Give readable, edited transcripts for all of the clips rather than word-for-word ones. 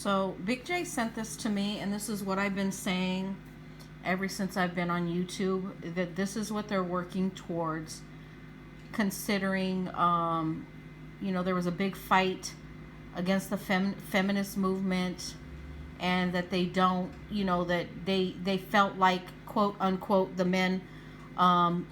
So Big J sent this to me, and this is what I've been saying ever since I've been on YouTube, that this is what they're working towards, considering, there was a big fight against the feminist movement, and that they don't, that they felt like, quote unquote, the men on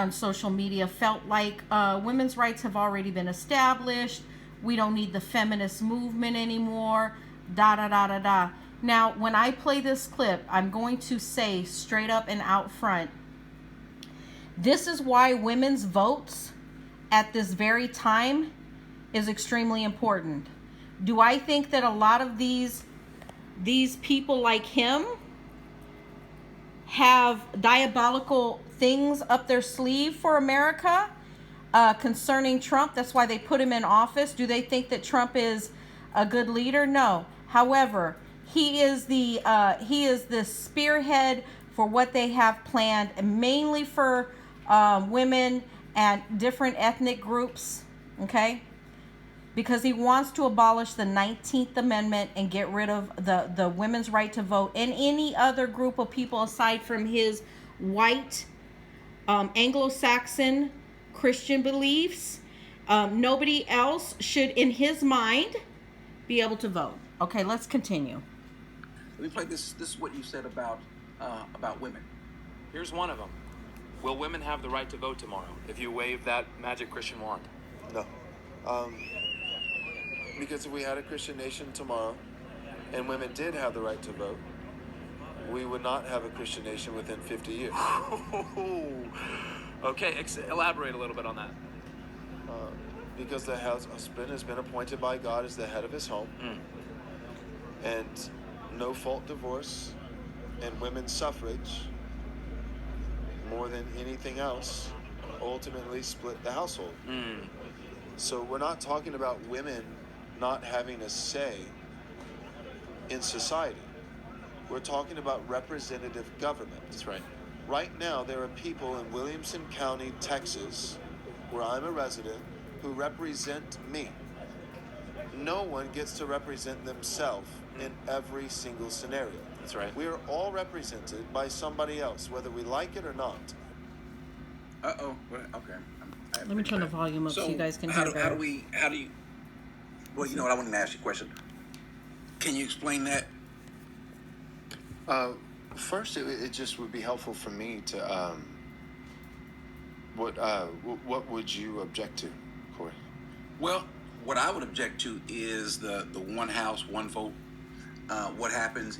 social media felt like women's rights have already been established. We don't need the feminist movement anymore. Da da da da da. Now, when I play this clip, I'm going to say straight up and out front, this is why women's votes at this very time is extremely important. Do I think that a lot of these people like him have diabolical things up their sleeve for America concerning Trump? That's why they put him in office. Do they think that Trump is a good leader? No. However, he is the spearhead for what they have planned, mainly for women and different ethnic groups. Okay. Because he wants to abolish the 19th Amendment and get rid of the women's right to vote and any other group of people aside from his white Anglo-Saxon Christian beliefs. Nobody else should, in his mind, be able to vote. Okay, let's continue. Let me play this. This is what you said about women. Here's one of them. Will women have the right to vote tomorrow if you wave that magic Christian wand? No. Because if we had a Christian nation tomorrow and women did have the right to vote, we would not have a Christian nation within 50 years. Okay, elaborate a little bit on that. Because the husband has been appointed by God as the head of his home. And no-fault divorce and women's suffrage, more than anything else, ultimately split the household. So we're not talking about women not having a say in society. We're talking about representative government. That's right. Right now, there are people in Williamson County, Texas, where I'm a resident, who represent me. No one gets to represent themselves in every single scenario. That's right. We are all represented by somebody else, whether we like it or not. Uh-oh. Okay. Let me turn the volume up so you guys can hear better. How do you... Well, you know what? I wanted to ask you a question. Can you explain that? First, it just would be helpful for me to... What would you object to, Corey? Well, what I would object to is the one house, one vote. What happens?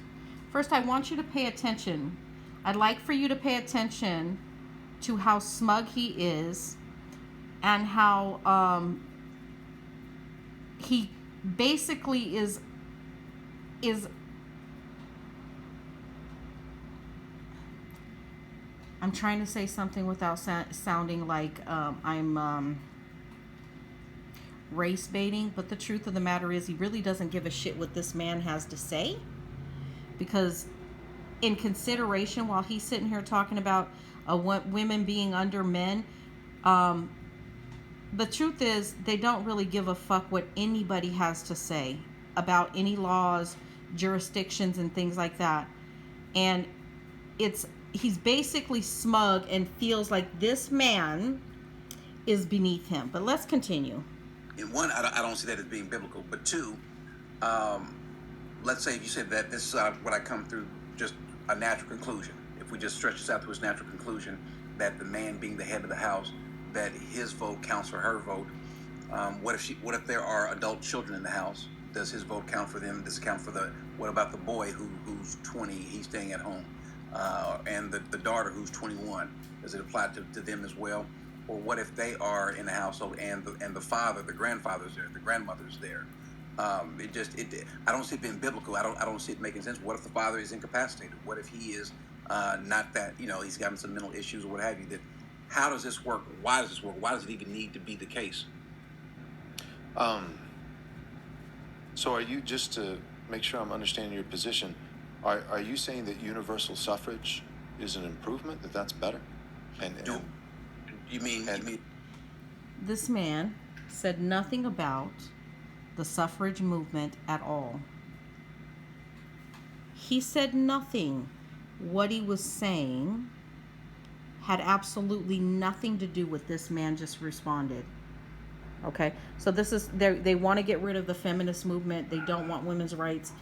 First, I want you to pay attention. I'd like for you to pay attention to how smug he is and how he basically is I'm trying to say something without sounding like I'm race baiting, but the truth of the matter is he really doesn't give a shit what this man has to say, because in consideration, while he's sitting here talking about women being under men, the truth is they don't really give a fuck what anybody has to say about any laws, jurisdictions, and things like that. And he's basically smug and feels like this man is beneath him. But let's continue. In one, I don't see that as being biblical. But two, let's say if you said that this is what I come through, just a natural conclusion. If we just stretch this out to its natural conclusion, that the man being the head of the house, that his vote counts for her vote. What if there are adult children in the house? Does his vote count for them? Does it count for what about the boy who's 20, he's staying at home? And the daughter who's 21, does it apply to them as well? Or what if they are in the household and the father, the grandfather's there, the grandmother's there? I don't see it being biblical. I don't see it making sense. What if the father is incapacitated? What if he is not that, he's having some mental issues or what have you? How does this work? Why does this work? Why does it even need to be the case? So are you, just to make sure I'm understanding your position, are you saying that universal suffrage is an improvement, that's better? You mean this man said nothing about the suffrage movement at all. He said nothing. What he was saying had absolutely nothing to do with this man just responded. Okay, so this is they want to get rid of the feminist movement. They don't want women's rights.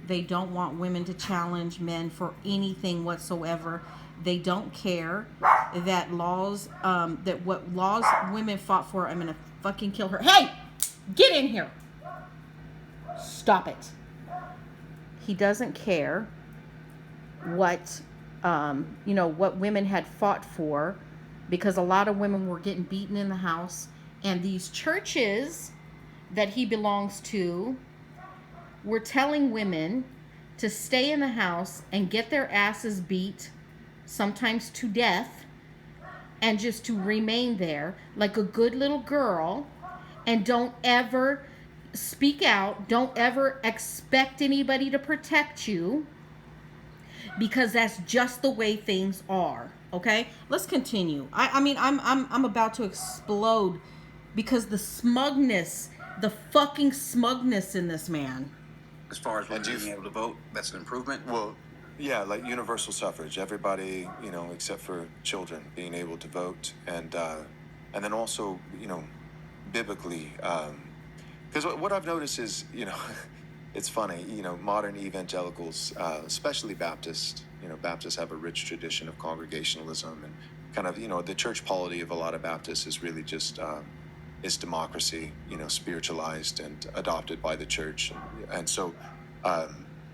They don't want women to challenge men for anything whatsoever. They don't care that laws that what laws women fought for. I'm gonna fucking kill her. Hey, get in here. Stop it. He doesn't care what what women had fought for, because a lot of women were getting beaten in the house. And these churches that he belongs to were telling women to stay in the house and get their asses beat, sometimes to death, and just to remain there like a good little girl, and don't ever speak out, don't ever expect anybody to protect you, because that's just the way things are. Okay, let's continue. I mean, I'm about to explode because the smugness, the fucking smugness in this man. As far as women being able to vote, that's an improvement. Well, yeah, like universal suffrage. Everybody, except for children, being able to vote, and then also, biblically, because what I've noticed is, it's funny, modern evangelicals, especially Baptists, Baptists have a rich tradition of congregationalism, and kind of, the church polity of a lot of Baptists is really just is democracy, spiritualized and adopted by the church, and so.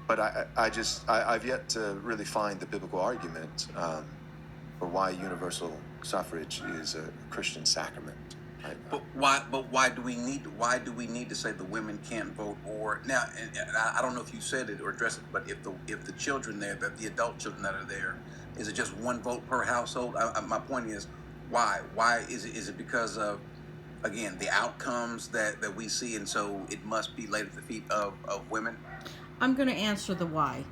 But I've yet to really find the biblical argument for why universal suffrage is a Christian sacrament. Right? But why do we need to say the women can't vote? Or now, and I don't know if you said it or addressed it, but if the children there, the adult children that are there, is it just one vote per household? My point is, why? Why is it because of, again, the outcomes that we see, and so it must be laid at the feet of women? I'm going to answer the why.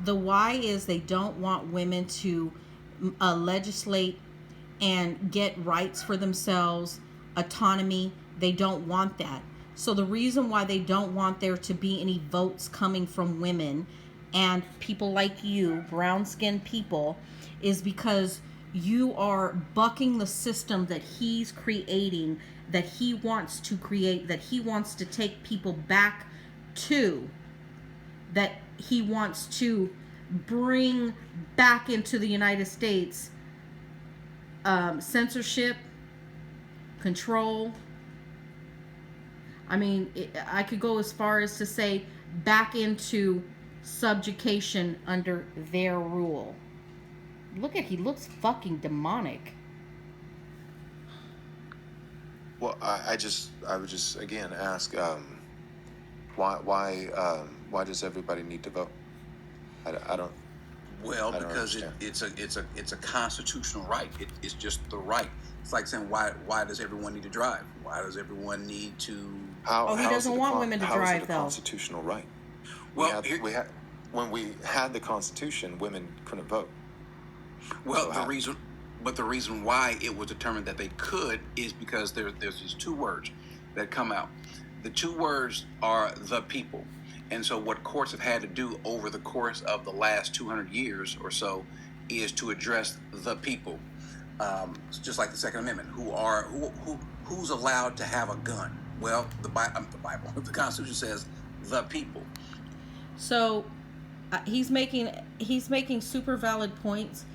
The why is they don't want women to legislate and get rights for themselves, autonomy. They don't want that. So the reason why they don't want there to be any votes coming from women and people like you, brown-skinned people, is because you are bucking the system that he's creating, that he wants to create, that he wants to take people back to, that he wants to bring back into the United States. Censorship, control. I mean, I could go as far as to say back into subjugation under their rule. He looks fucking demonic. Well, I would just again ask, why does everybody need to vote? I don't. Well, I don't because understand. it's a constitutional right. It's just the right. It's like saying why does everyone need to drive? Why does everyone need to? He doesn't want women to drive, how is it a though. Constitutional right? Well, when we had the Constitution, women couldn't vote. Well, the reason why it was determined that they could is because there's these two words that come out. The two words are the people. And so what courts have had to do over the course of the last 200 years or so is to address the people. Just like the Second Amendment, who's allowed to have a gun? Well, the Bible, the Constitution says the people. So he's making super valid points,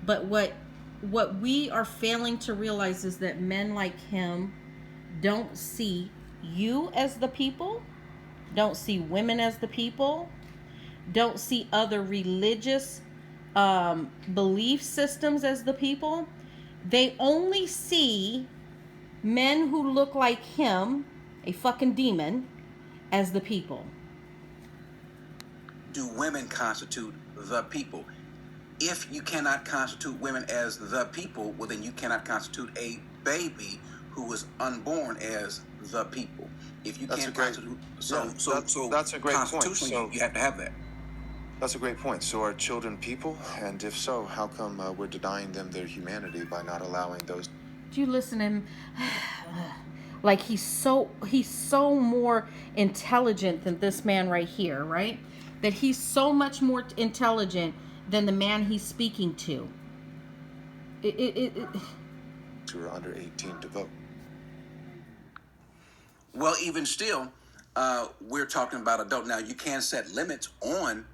but what we are failing to realize is that men like him don't see you as the people, don't see women as the people, don't see other religious belief systems as the people. They only see men who look like him, a fucking demon, as the people. Do women constitute the people? If you cannot constitute women as the people, well, then you cannot constitute a baby who was unborn as the people. If you can't constitute, that's a great point. So you have to have that. That's a great point. So are children people? And if so, how come we're denying them their humanity by not allowing those? Do you listen to him? Like he's so more intelligent than this man right here, right? that he's so much more intelligent than the man he's speaking to. It Who are under 18 to vote. Well, even still, we're talking about adult. Now, you can set limits on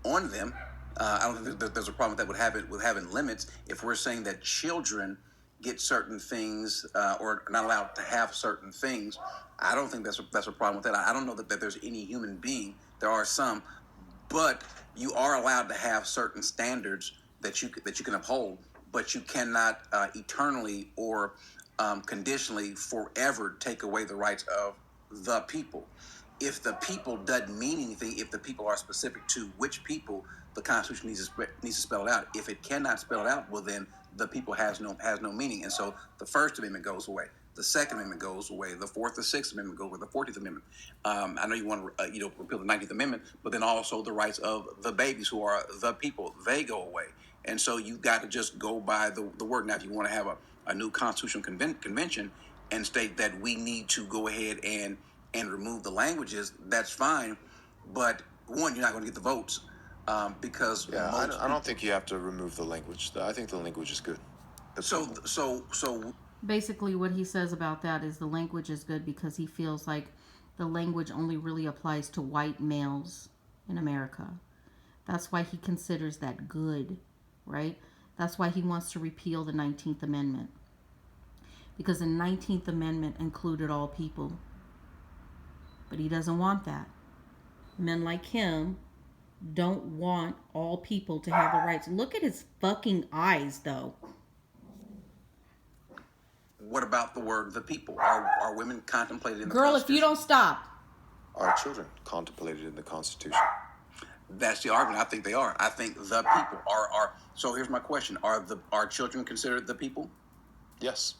them. I don't think there's a problem with that with having limits. If we're saying that children get certain things or are not allowed to have certain things, I don't think that's a problem with that. I don't know that there's any human being. There are some, but you are allowed to have certain standards that you can uphold, but you cannot eternally or conditionally forever take away the rights of the people. If the people doesn't mean anything, if the people are specific to which people, the Constitution needs to spell it out. If it cannot spell it out, well then the people has no meaning, and so the First Amendment goes away. The Second Amendment goes away. The Fourth, the Sixth Amendment go away. The 14th Amendment. I know you want to repeal the 19th Amendment, but then also the rights of the babies who are the people, they go away. And so you got to just go by the word. Now, if you want to have a new constitutional convention and state that we need to go ahead and remove the languages, that's fine. But one, you're not going to get the votes because I don't think you have to remove the language. I think the language is good. So basically what he says about that is the language is good because he feels like the language only really applies to white males in America. That's why he considers that good, right? That's why he wants to repeal the 19th Amendment. Because the 19th Amendment included all people. But he doesn't want that. Men like him don't want all people to have the rights. Look at his fucking eyes, though. what about the word the people? Are women contemplated in the Girl, Constitution? if you don't stop. Are children contemplated in the Constitution? That's the argument. I think they are. I think the people are. So here's my question: Are children considered the people? Yes.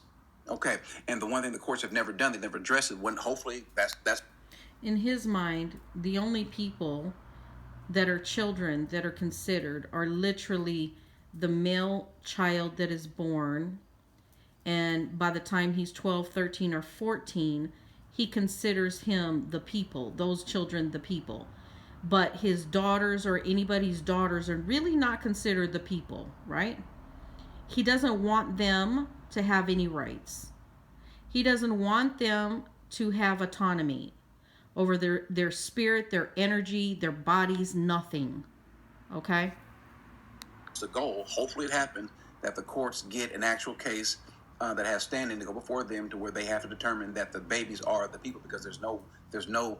Okay. And the one thing the courts have never done, they never addressed it. When hopefully that's. In his mind, the only people that are children that are considered are literally the male child that is born, and by the time he's 12, 13, or 14, he considers him the people, those children the people. But his daughters or anybody's daughters are really not considered the people, right? He doesn't want them to have any rights. He doesn't want them to have autonomy over their spirit, their energy, their bodies, nothing. Okay? It's the goal. Hopefully it happens that the courts get an actual case that has standing to go before them to where they have to determine that the babies are the people, because there's no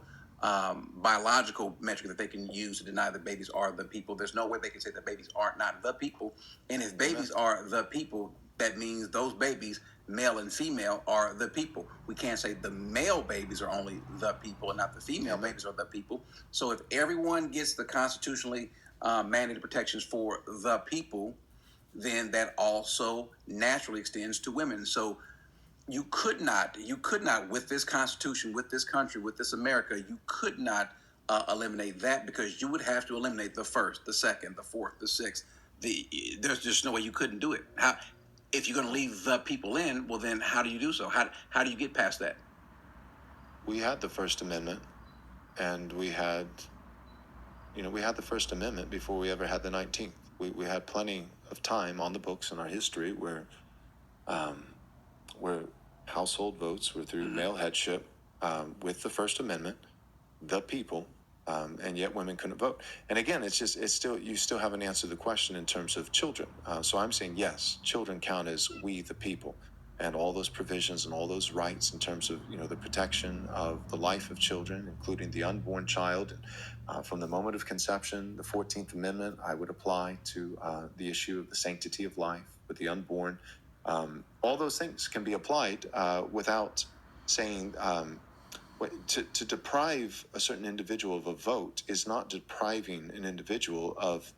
biological metric that they can use to deny that babies are the people. There's no way they can say that babies are not the people. And if babies are the people, that means those babies, male and female, are the people. We can't say the male babies are only the people and not the female babies are the people. So if everyone gets the constitutionally mandated protections for the people, then that also naturally extends to women. So you could not, with this Constitution, with this country, with this America, you could not eliminate that, because you would have to eliminate the first, the second, the fourth, the sixth. There's just no way you couldn't do it. If you're going to leave the people in, well, then how do you do so? How do you get past that? We had the First Amendment, and we had the First Amendment before we ever had the 19th. We had plenty of time on the books in our history where household votes were through male headship with the First Amendment, the people, and yet women couldn't vote. And again, you still haven't answered the question in terms of children. So I'm saying yes, children count as we the people, and all those provisions and all those rights in terms of the protection of the life of children, including the unborn child, from the moment of conception. The 14th Amendment I would apply to the issue of the sanctity of life with the unborn. All those things can be applied without saying to deprive a certain individual of a vote is not depriving an individual of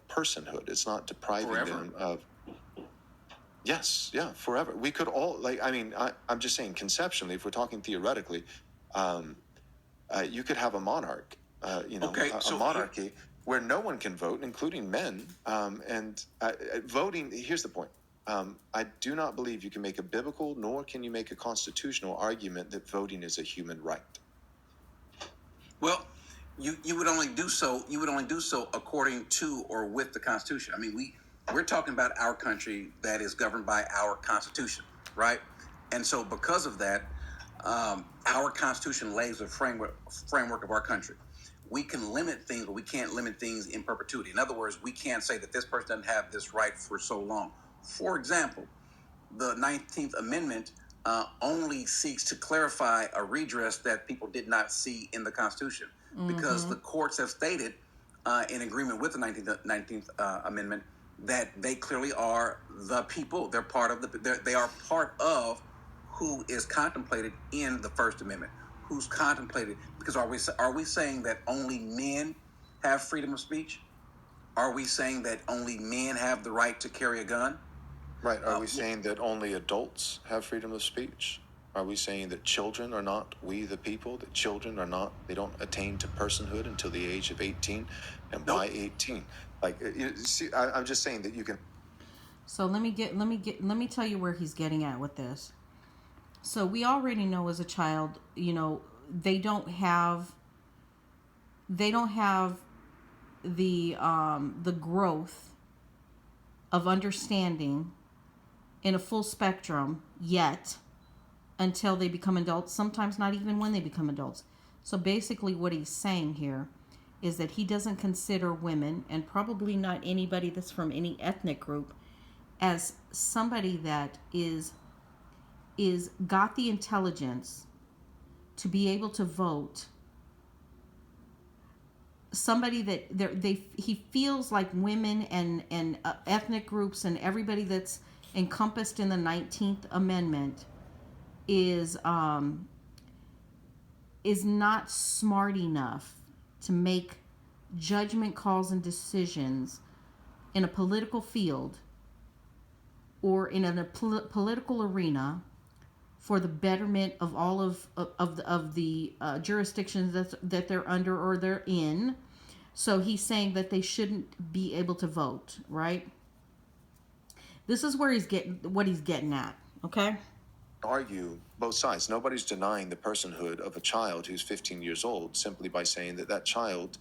personhood. It's not depriving them of. Yes, yeah, forever. We could all I'm just saying conceptually, if we're talking theoretically, you could have a monarch, a monarchy where no one can vote, including men, and voting. Here's the point. I do not believe you can make a biblical, nor can you make a constitutional argument that voting is a human right. Well, you would only do so. You would only do so according to or with the Constitution. I mean, we're talking about our country that is governed by our Constitution, right? And so, because of that, our Constitution lays the framework of our country. We can limit things, but we can't limit things in perpetuity. In other words, we can't say that this person doesn't have this right for so long. For example, the 19th Amendment only seeks to clarify a redress that people did not see in the Constitution, because the courts have stated, in agreement with the 19th Amendment, that they clearly are the people. They're part of they are part of who is contemplated in the First Amendment. Who's contemplated? Because are we saying that only men have freedom of speech? Are we saying that only men have the right to carry a gun? Right. Are we saying that only adults have freedom of speech? Are we saying that children are not we the people? That children are not, they don't attain to personhood until the age of 18? And Nope. by 18? Like, you see, I'm just saying that you can. So let me tell you where he's getting at with this. So we already know as a child, you know, they don't have the growth of understanding in a full spectrum yet until they become adults, sometimes not even when they become adults. So basically what he's saying here is that he doesn't consider women, and probably not anybody that's from any ethnic group, as somebody that is got the intelligence to be able to vote. Somebody that he feels like women and ethnic groups and everybody that's encompassed in the 19th Amendment is not smart enough to make judgment calls and decisions in a political field or in a political arena for the betterment of all of the jurisdictions that they're under or they're in. So he's saying that they shouldn't be able to vote, right? This is where he's getting at, okay? Argue both sides. Nobody's denying the personhood of a child who's 15 years old simply by saying that child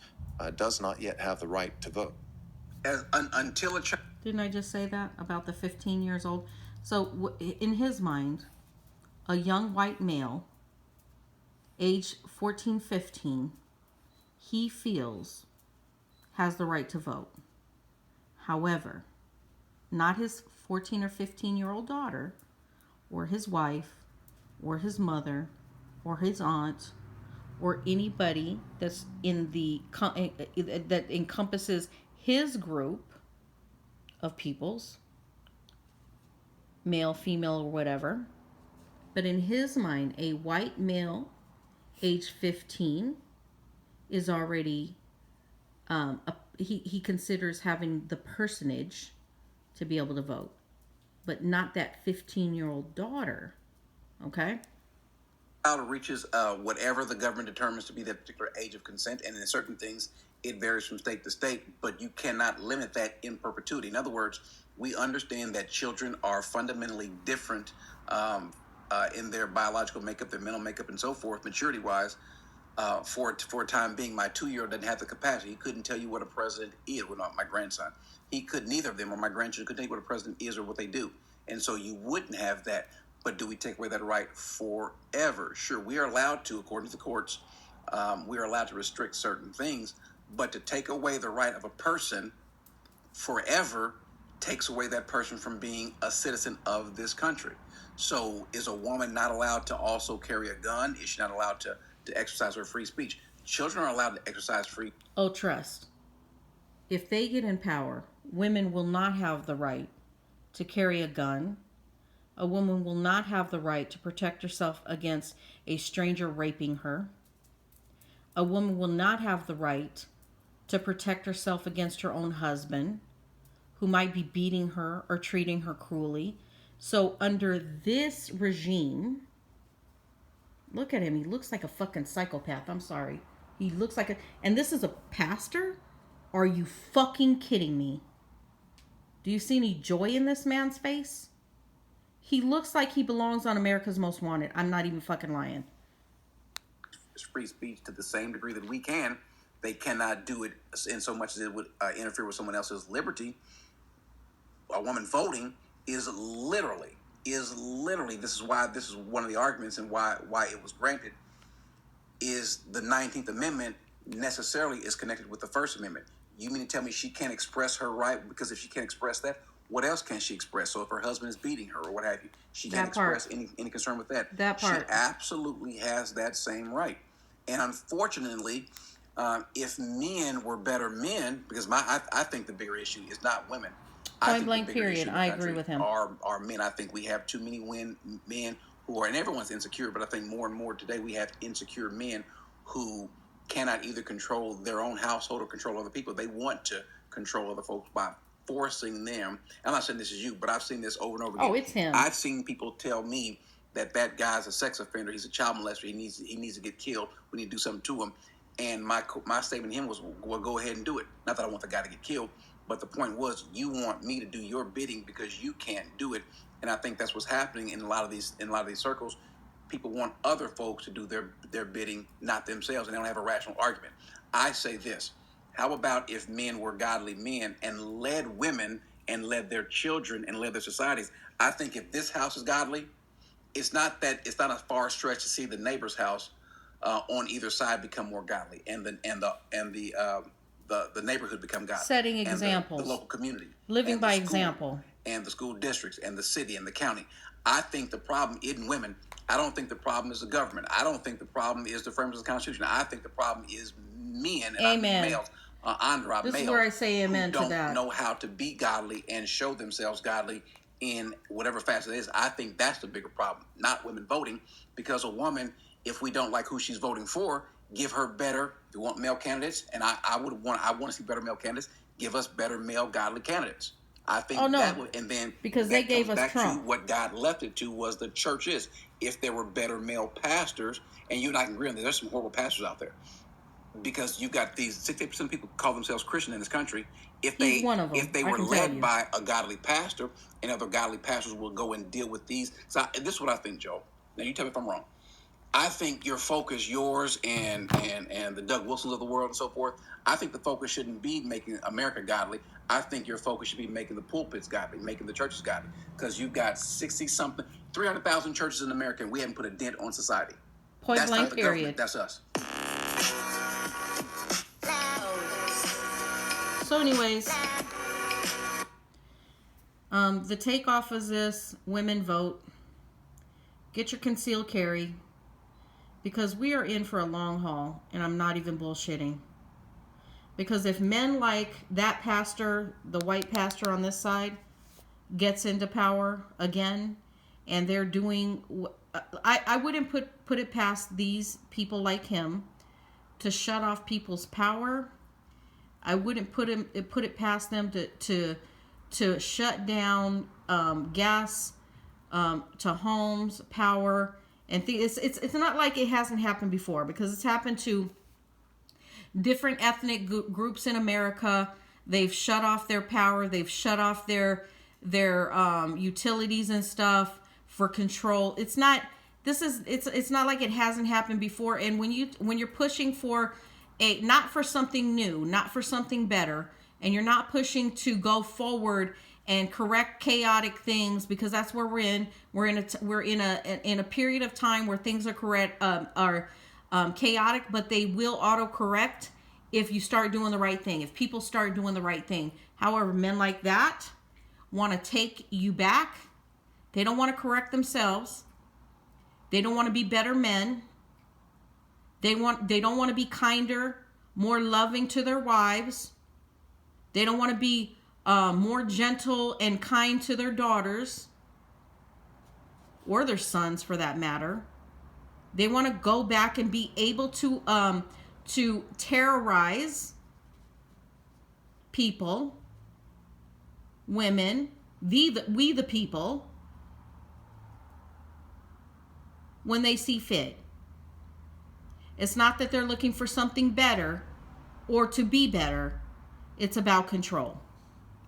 does not yet have the right to vote. Until a child. Didn't I just say that about the 15 years old? So in his mind, a young white male, age 14, 15, he feels has the right to vote. However, not his 14 or 15-year-old daughter, or his wife, or his mother, or his aunt, or anybody that's in that encompasses his group of peoples, male, female, or whatever. But in his mind, a white male, age 15, is already he considers having the personage to be able to vote, but not that 15-year-old daughter. Okay. Child reaches whatever the government determines to be that particular age of consent, and in certain things it varies from state to state, but you cannot limit that in perpetuity. In other words, we understand that children are fundamentally different in their biological makeup, their mental makeup, and so forth, maturity wise. For a time being, my 2-year-old doesn't have the capacity. He couldn't tell you what a president is. Well, not my grandson. He could, neither of them or my grandchildren could tell you what a president is or what they do. And so you wouldn't have that. But do we take away that right forever? Sure, we are allowed to, according to the courts, we are allowed to restrict certain things. But to take away the right of a person forever takes away that person from being a citizen of this country. So is a woman not allowed to also carry a gun? Is she not allowed to exercise her free speech? Children are allowed to exercise free. Oh, trust. If they get in power, women will not have the right to carry a gun. A woman will not have the right to protect herself against a stranger raping her. A woman will not have the right to protect herself against her own husband, who might be beating her or treating her cruelly. So under this regime, look at him. He looks like a fucking psychopath. I'm sorry. He looks like a... And this is a pastor? Are you fucking kidding me? Do you see any joy in this man's face? He looks like he belongs on America's Most Wanted. I'm not even fucking lying. Free speech to the same degree that we can, they cannot do it in so much as it would interfere with someone else's liberty. A woman voting is literally this is one of the arguments and why it was granted, is the 19th Amendment necessarily is connected with the First Amendment. You mean to tell me she can't express her right? Because if she can't express that, what else can she express? So if her husband is beating her or what have you, she can't express any concern with that. That part. She absolutely has that same right. And unfortunately, if men were better men, because I think the bigger issue is not women. Point blank period. I agree with him. Are men. I think we have too many men who are, and everyone's insecure, but I think more and more today we have insecure men who cannot either control their own household or control other people. They want to control other folks by forcing them. I'm not saying this is you, but I've seen this over and over again. Oh, it's him. I've seen people tell me that guy's a sex offender. He's a child molester. He needs to get killed. We need to do something to him. And my statement to him was, well, go ahead and do it. Not that I want the guy to get killed, but the point was, you want me to do your bidding because you can't do it. And I think that's what's happening in a lot of these circles. People want other folks to do their bidding, not themselves, and they don't have a rational argument. I say this: how about if men were godly men and led women and led their children and led their societies? I think if this house is godly, it's not a far stretch to see the neighbor's house on either side become more godly, and the neighborhood become godly. Setting examples. The local community. Living by example. And the school districts and the city and the county. I think the problem isn't women. I don't think the problem is the government. I don't think the problem is the framers of the Constitution. I think the problem is men, and amen. I mean males. This males is where I say amen who to that. don't know how to be godly and show themselves godly in whatever facet it is. I think that's the bigger problem, not women voting. Because a woman, if we don't like who she's voting for, give her better. If you want male candidates, and I want to see better male candidates, give us better male godly candidates. I think that would, and then because they gave us Trump. To what God left it to was the churches. If there were better male pastors, and you and I can agree on that, there's some horrible pastors out there. Because you've got these 60% of people call themselves Christian in this country. If they were led by a godly pastor, and other godly pastors will go and deal with these. So this is what I think, Joe. Now you tell me if I'm wrong. I think your focus, yours and the Doug Wilsons of the world and so forth, I think the focus shouldn't be making America godly. I think your focus should be making the pulpits godly, making the churches godly. Because you've got 60-something, 300,000 churches in America, and we haven't put a dent on society. Point blank period. That's us. So anyways, the takeoff is this: women vote. Get your concealed carry. Because we are in for a long haul, and I'm not even bullshitting. Because if men like that pastor, the white pastor on this side, gets into power again, and they're doing, I wouldn't put it past these people like him to shut off people's power. I wouldn't put it past them to shut down gas to homes, power. And it's not like it hasn't happened before, because it's happened to different ethnic groups in America. They've shut off their power. They've shut off their utilities and stuff for control. It's not like it hasn't happened before. And when you're pushing for not for something new, not for something better, and you're not pushing to go forward and correct chaotic things, because that's where we're in. We're in a period of time where things are chaotic, but they will autocorrect if you start doing the right thing. If people start doing the right thing. However, men like that want to take you back. They don't want to correct themselves. They don't want to be better men. They don't want to be kinder, more loving to their wives. They don't want to be more gentle and kind to their daughters, or their sons for that matter. They want to go back and be able to terrorize people, women, we the people, when they see fit. It's not that they're looking for something better or to be better. It's about control.